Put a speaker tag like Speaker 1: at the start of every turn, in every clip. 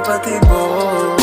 Speaker 1: napatibok.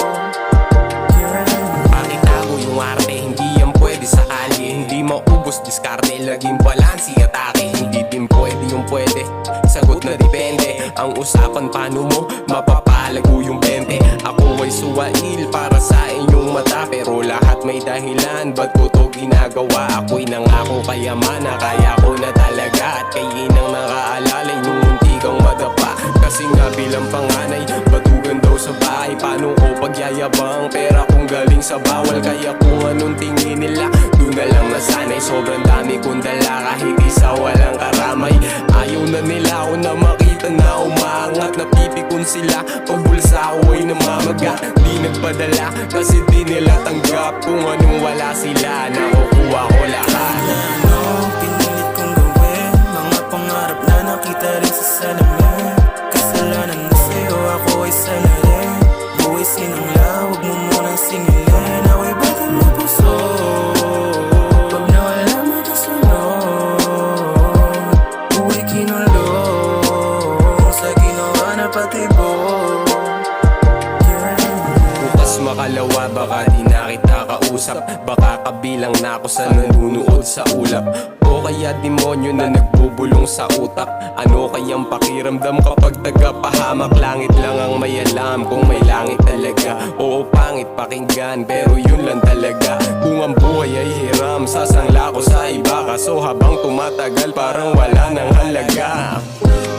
Speaker 2: Pakitago yung arte, hindi yan pwede sa kalye. Hindi maubos, diskarte, laging balansi, atake. Hindi din pwede yung pwede, sagot na depende. Ang usapan paano mo mapapalago yung 20. Ako ay suwail para sa inyong mata, pero lahat may dahilan, ba't ko to ginagawa? Ako'y nangako kay ama na kaya ko na talaga, at kay inang nakaalalay nung munti kang madapa. Kasi nga bilang panganay, batugan daw sa bahay. Paano ko pagyayabang pera kung galing sa bawal? Kaya kung anong tingin nila, doon na lang nasanay. Sobrang dami kong dala kahit isa walang karamay. Ayaw na nila ako na makita na umaangat. Napipikon sila pag bulsa ko ay namamaga. Di nagpadala kasi di nila tanggap kung anong wala sila. Nakukuha ko lahat.
Speaker 1: Ano pinilit kong gawin, mga pangarap na nakita rin sa salamin. Kasalanan na sa'yo, ako ay sana rin. Buhay sinangla, huwag mo munang singilin. Ako'y batang may puso, pag nawala mo kasunod. Buhay kinulong, sa ginawa na patibok.
Speaker 2: Bukas makalawa, baka di na kita kausap. Baka kabilang na ako sa nanunood sa ulap, o kaya demonyo na nagbubulong sa utak. Ano kayang pakiramdam kapag tagapahamak? Langit lang ang may alam kung may langit talaga. Oo, pangit pakinggan pero yun lang talaga. Kung ang buhay ay hiram, sasangla ko sa iba. Kaso habang tumatagal parang wala nang halaga.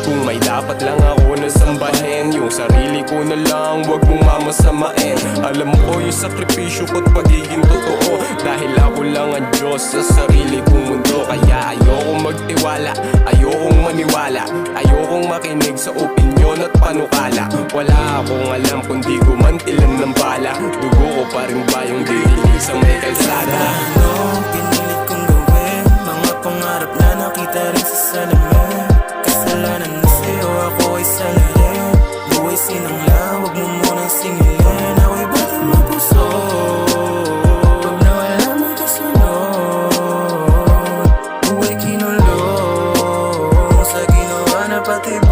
Speaker 2: Kung may dapat lang ako na sambahin, yung sarili ko na lang, wag mong mamasamain. Alam ko yung sakripisyo ko't pagiging totoo, dahil ako lang ang Diyos sa sarili kong mundo. Kaya ayokong magtiwala, ayokong maniwala, ayokong makinig sa opinyon at panukala. Wala akong alam kundi gumantilan ng bala. Dugo ko pa rin ba yung didilig sa may kalsada?
Speaker 1: Ano pinilit kong gawin, mga pangarap na nakita rin sa salamin. Kasalanan na sa'yo, ako ay sana rin. Buhay sinangla, huwag mo munang singilin. Ako'y batang may puso, pag nawala mo kasunod. Buhay kinulong, sa ginawa na patibok.